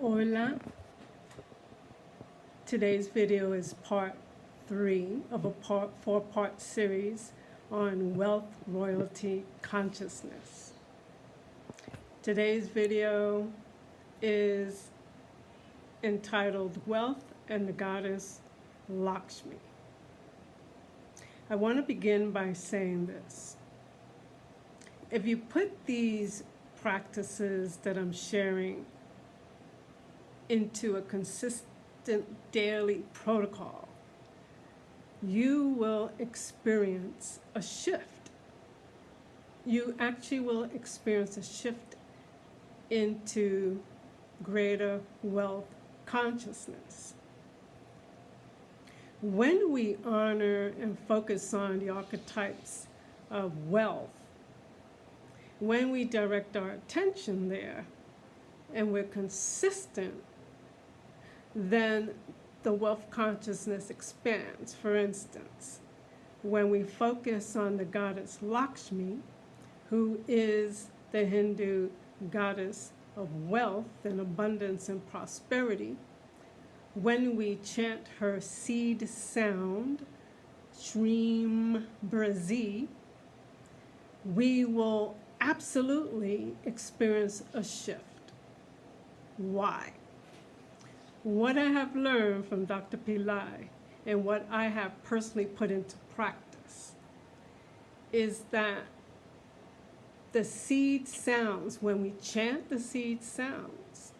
Hola. Today's video is part 3 of a four-part series on wealth, royalty, consciousness. Today's video is entitled Wealth and the Goddess Lakshmi. I want to begin by saying this. If you put these practices that I'm sharing into a consistent daily protocol, you will experience a shift. You actually will experience a shift into greater wealth consciousness. When we honor and focus on the archetypes of wealth, when we direct our attention there and we're consistent, then the wealth consciousness expands. For instance, when we focus on the goddess Lakshmi, who is the Hindu goddess of wealth and abundance and prosperity, when we chant her seed sound, Shreem Brzee, we will absolutely experience a shift. Why? What I have learned from Dr. Pillai and what I have personally put into practice is that the seed sounds, when we chant the seed sounds,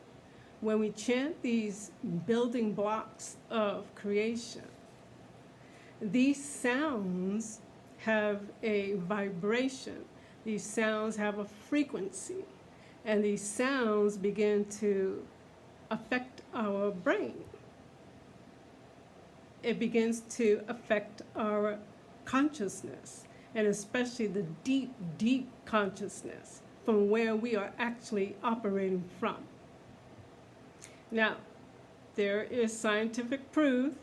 when we chant these building blocks of creation, these sounds have a vibration, these sounds have a frequency, and these sounds begin to affect our brain. It begins to affect our consciousness, and especially the deep, deep consciousness from where we are actually operating from. Now, there is scientific proof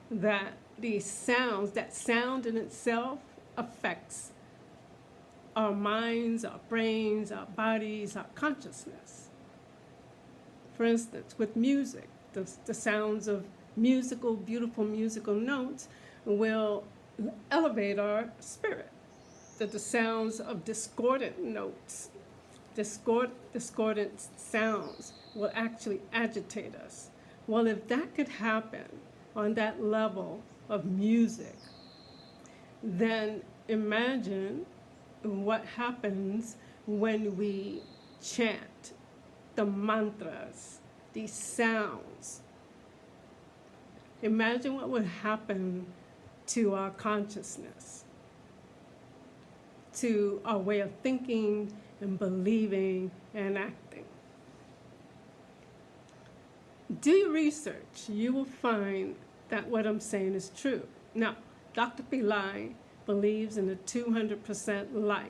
that these sounds, that sound in itself affects our minds, our brains, our bodies, our consciousness. For instance, with music, the sounds of beautiful musical notes will elevate our spirit. The sounds of discordant notes, discordant sounds will actually agitate us. Well, if that could happen on that level of music, then imagine what happens when we chant the mantras, these sounds. Imagine what would happen to our consciousness, to our way of thinking and believing and acting. Do your research. You will find that what I'm saying is true. Now, Dr. Pillai believes in a 200% life,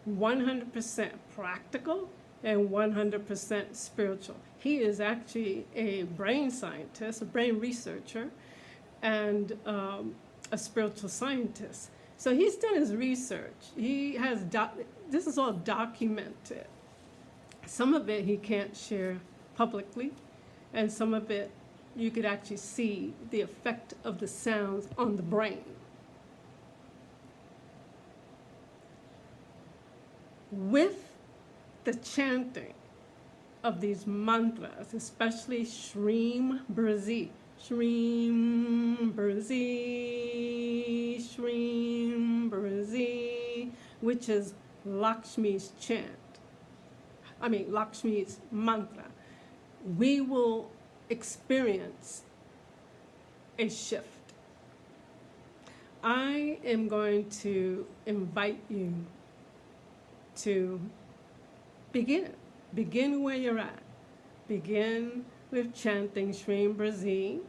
100% practical, and 100% spiritual. He is actually a brain scientist, a brain researcher, and a spiritual scientist. So he's done his research. He has this is all documented. Some of it he can't share publicly, and some of it you could actually see the effect of the sounds on the brain. With the chanting of these mantras, especially Shreem Brzee, Shreem Brzee, Shreem Brzee, which is Lakshmi's chant, Lakshmi's mantra, we will experience a shift. I am going to invite you to begin where you're at. Begin with chanting Shreem Brzee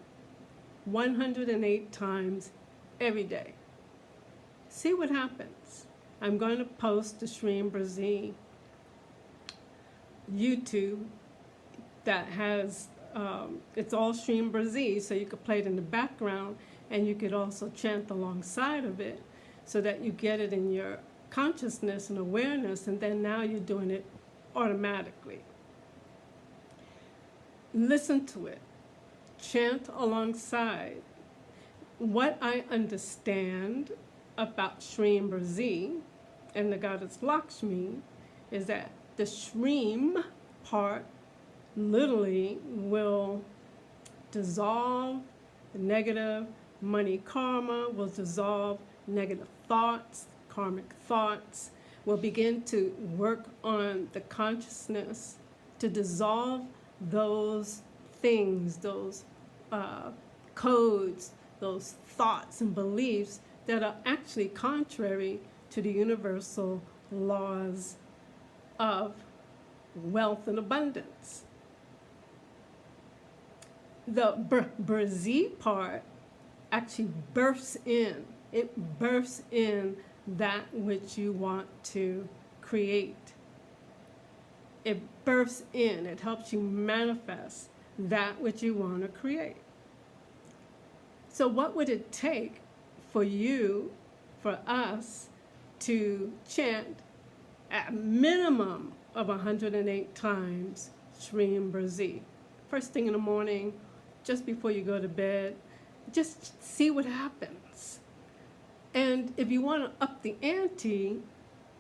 108 times every day. See what happens. I'm going to post the Shreem Brzee YouTube that has, it's all Shreem Brzee, so you could play it in the background and you could also chant alongside of it so that you get it in your consciousness and awareness, and then now you're doing it automatically. listen to it, chant alongside. What I understand about Shreem Brzee and the Goddess Lakshmi is that the Shreem part literally will dissolve the negative money karma, will dissolve negative thoughts, karmic thoughts, will begin to work on the consciousness to dissolve those things, those codes, those thoughts and beliefs that are actually contrary to the universal laws of wealth and abundance. The Brzee part actually births in. It births in that which you want to create. It births in. It helps you manifest that which you want to create. So what would it take for you, for us, to chant at minimum of 108 times Shreem Brzee? First thing in the morning, just before you go to bed, just see what happens. And if you want to up the ante,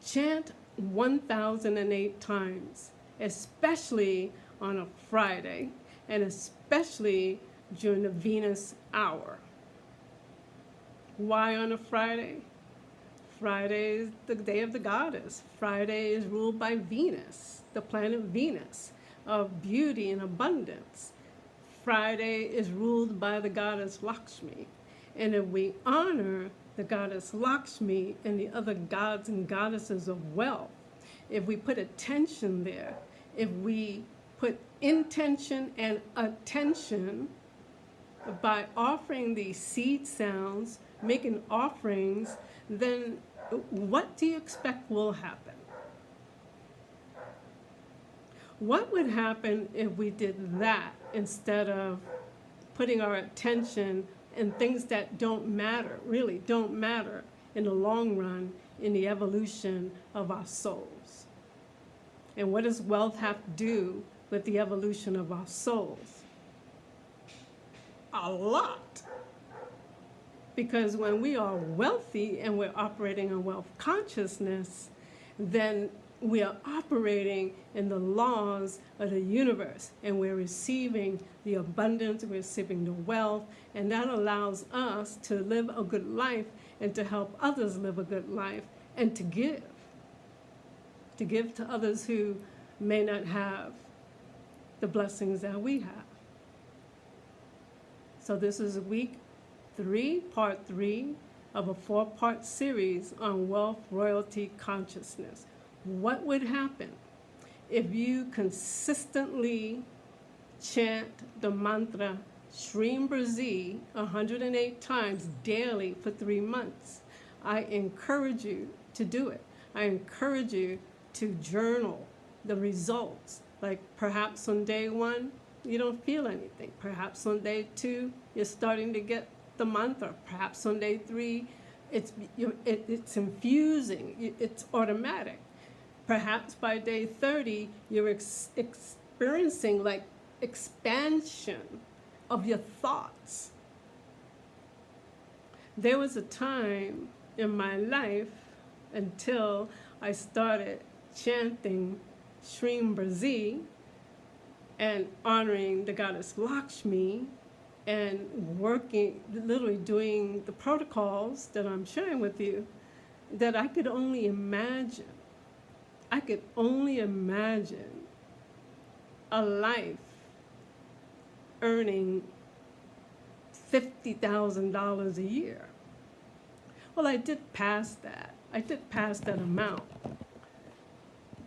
chant 1,008 times, especially on a Friday, and especially during the Venus hour. Why on a Friday? Friday is the day of the goddess. Friday is ruled by Venus, the planet Venus, of beauty and abundance. Friday is ruled by the goddess Lakshmi. And if we honor the goddess Lakshmi and the other gods and goddesses of wealth, if we put attention there, if we put intention and attention by offering these seed sounds, making offerings, then what do you expect will happen? What would happen if we did that instead of putting our attention in things that don't matter, really don't matter in the long run in the evolution of our souls? And what does wealth have to do with the evolution of our souls? A lot. Because when we are wealthy and we're operating on wealth consciousness, then we are operating in the laws of the universe, and we're receiving the abundance, we're receiving the wealth, and that allows us to live a good life and to help others live a good life and to give to others who may not have the blessings that we have. So this is week 3, part 3 of a 4-part series on wealth, royalty, consciousness. What would happen if you consistently chant the mantra Shreem Brzee 108 times daily for 3 months? I encourage you to do it. I encourage you to journal the results. Like perhaps on day 1, you don't feel anything. Perhaps on day 2, you're starting to get the mantra. Perhaps on day 3, it's infusing. It's automatic. Perhaps by day 30, you're experiencing like expansion of your thoughts. There was a time in my life until I started chanting Shreem Brzee and honoring the goddess Lakshmi and working, literally doing the protocols that I'm sharing with you, that I could only imagine a life earning $50,000 a year. Well, I did pass that. I did pass that amount.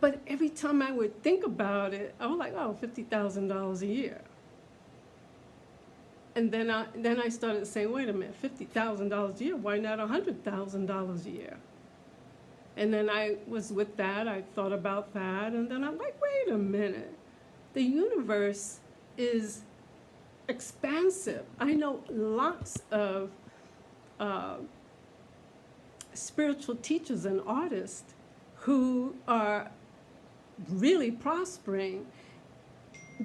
But every time I would think about it, I was like, oh, $50,000 a year. And then I started saying, wait a minute, $50,000 a year, why not $100,000 a year? And then I was with that, I thought about that, and then I'm like, wait a minute. The universe is expansive. I know lots of spiritual teachers and artists who are really prospering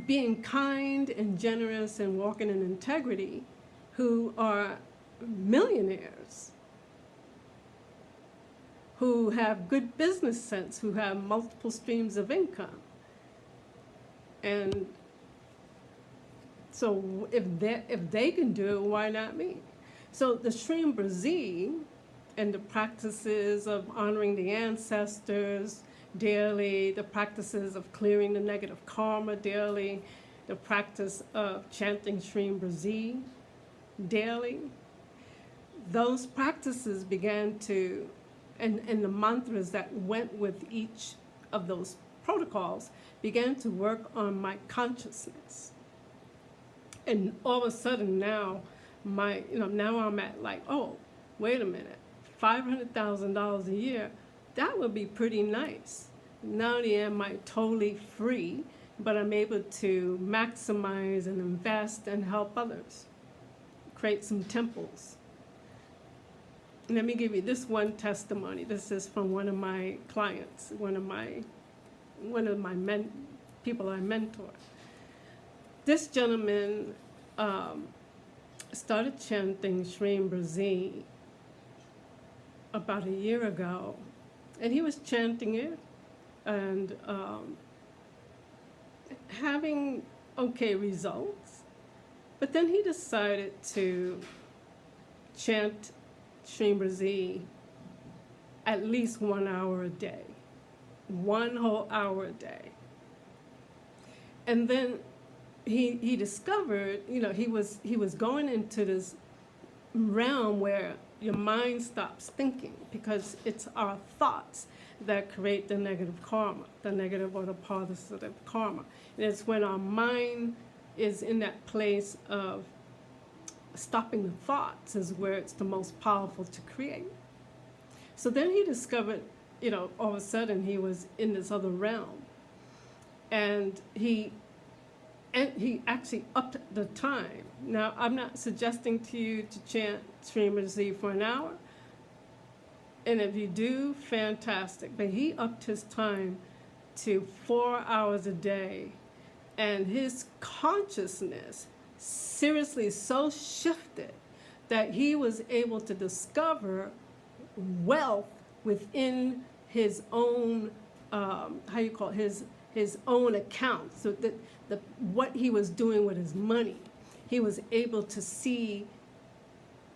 being kind and generous and walking in integrity, who are millionaires, who have good business sense, who have multiple streams of income. And so if they can do it, why not me? So the Shreem Brzee and the practices of honoring the ancestors daily, the practices of clearing the negative karma daily, the practice of chanting Shreem Brzee daily, those practices began to, and the mantras that went with each of those protocols began to work on my consciousness. And all of a sudden now, now I'm at like, oh, wait a minute, $500,000 a year, that would be pretty nice. Not only am I totally free, but I'm able to maximize and invest and help others, create some temples. Let me give you this one testimony. This is from one of my clients, one of my people I mentor. This gentleman started chanting Shreem Brzee about a year ago, and he was chanting it and having okay results. But then he decided to chant Shreem Brzee at least 1 hour a day, 1 whole hour a day. And then he discovered, he was going into this realm where your mind stops thinking, because it's our thoughts that create the negative karma, the negative or the positive karma. And it's when our mind is in that place of stopping the thoughts is where it's the most powerful to create. So then he discovered, all of a sudden he was in this other realm. And he actually upped the time. Now, I'm not suggesting to you to chant Shreem Brzee for an hour. And if you do, fantastic. But he upped his time to 4 hours a day. And his consciousness seriously so shifted that he was able to discover wealth within his own, his own account. So that what he was doing with his money, he was able to see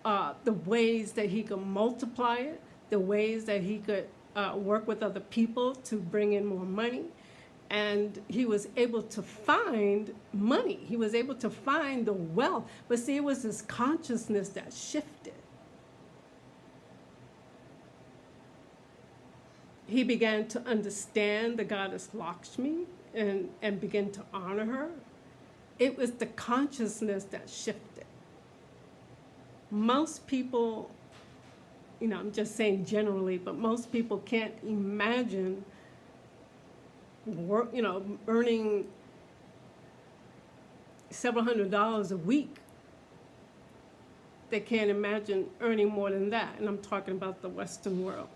the ways that he could multiply it, the ways that he could work with other people to bring in more money. And he was able to find money. He was able to find the wealth. But see, it was his consciousness that shifted. He began to understand the Goddess Lakshmi and begin to honor her. It was the consciousness that shifted. Most people, I'm just saying generally, but most people can't imagine earning several $100s a week. They can't imagine earning more than that. And I'm talking about the Western world.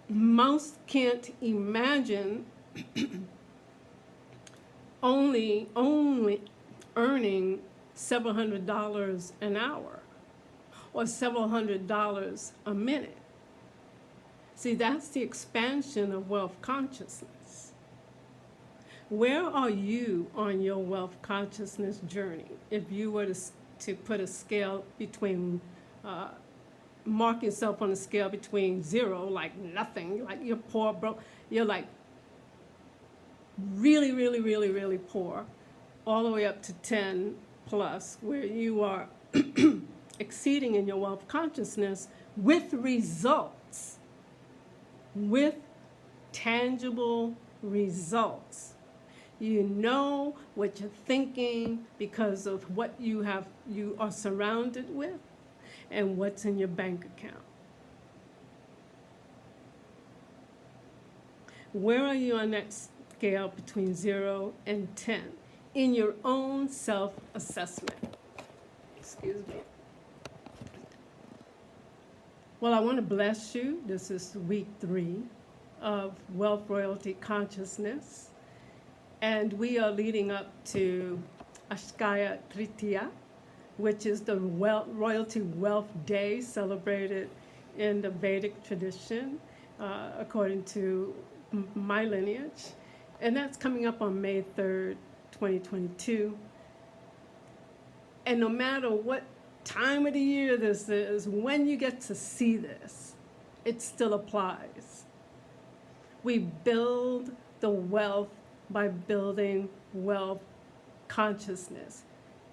Most can't imagine only earning several $100s an hour or several $100s a minute. See, that's the expansion of wealth consciousness. Where are you on your wealth consciousness journey? If you were to put a scale between, mark yourself on a scale between 0, like nothing, like you're poor, broke, you're like really, really, really, really poor, all the way up to 10 plus, where you are exceeding in your wealth consciousness with results. With tangible results. You know what you're thinking because of what you are surrounded with and what's in your bank account. Where are you on that scale between 0 and 10 in your own self-assessment? Excuse me. Well, I want to bless you. This is week 3 of wealth royalty consciousness. And we are leading up to Ashkaya Tritiya, which is the Royalty Wealth Day celebrated in the Vedic tradition, according to my lineage. And that's coming up on May 3rd, 2022. And no matter what time of the year this is, when you get to see this, it still applies. We build the wealth by building wealth consciousness.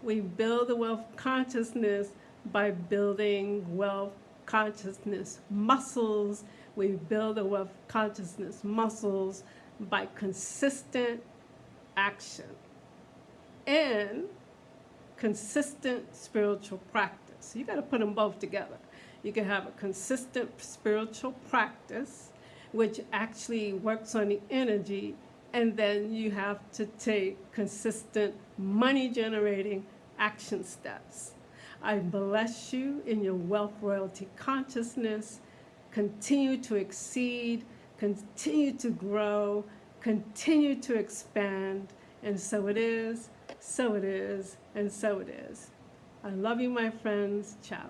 We build the wealth consciousness by building wealth consciousness muscles. We build the wealth consciousness muscles by consistent action and consistent spiritual practice. You got to put them both together. You can have a consistent spiritual practice, which actually works on the energy, and then you have to take consistent money-generating action steps. I bless you in your wealth royalty consciousness. Continue to exceed, continue to grow, continue to expand, and so it is, so it is, and so it is. I love you, my friends. Ciao.